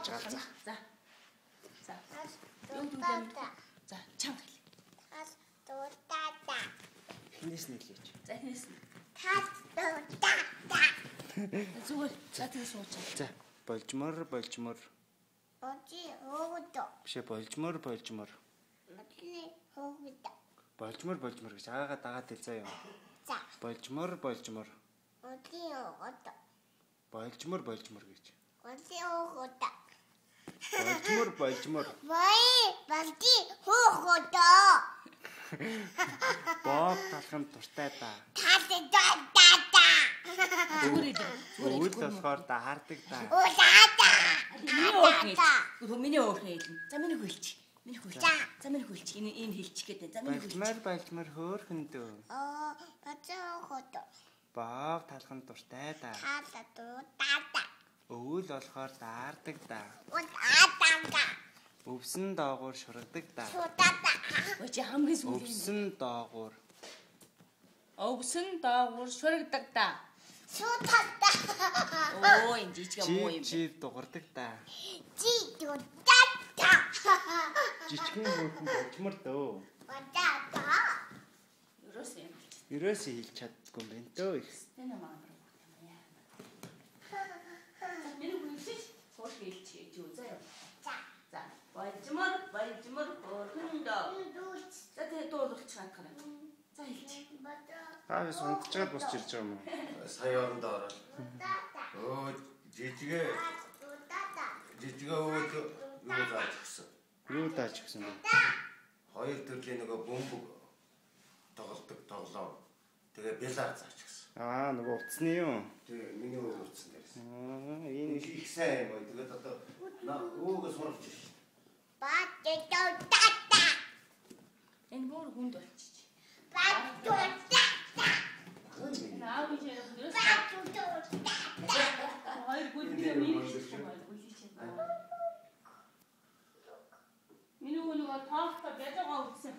байгаа. За. За, чам хэл. Хинээс нийлээч. За, хинээс нь. Зүгээр. За, тэгээ сууж. За, болжмор. Бишээ болжмор. Болжмор гэж аагаа дагаад ил заяа. За. Болжмор. Болжмор гэж. Болжмор. Болжмор. Боб талхан дуртай да. Зүгээр идэв. Өвөл болохоор да хардаг да. Миний өөр хэлнэ. За миний хөлч. За миний хөлч. Энэ хэлчих гээд. За миний хөлч. Болжмор хөөхөн дөө. Боб талхан дуртай да. Өвөл болохоор даардаг да. Өвсөн доогуур шургадаг да. Ой чи хамгийн сүүл. Өвсөн доогуур шургадаг да. Оо энэ жижиг муу юм. Чи дугардаг да. Жижигхэн хөөхөн болжмор дөө. Ерөөсөө хэлж чаддгүй юм байна дөө их. Тэнэ маа. Миний хөлч сууж хэлчих юу заяа. За, болжмор хөөхөн дөө. За тэгээ дуулуулчих хатгаарай. За хэлчих. Аавс унтчихад босч ирж байгаа юм уу? Сая орондоо ороод. Өө жижигээ өвөд юу зааж гисэн. Юу дааж гисэн бэ? Хоёр төрлийн нөгөө бөмбөг тоглоо. Тэгээ бялаар зааж гисэн. Аа нөгөө утасны юу? Тэгээ миний өвөд утсан дээрээс. Энэ их сайн юм. Тэгээд одоо өвгөө сурч шээ. Энэ бүр хүнд болчих. Наав гэж ярих. Хоёр гүйлгээ миний хэлчих юм байна. Миний нөгөө тоохтой бяжгаа үтсэн.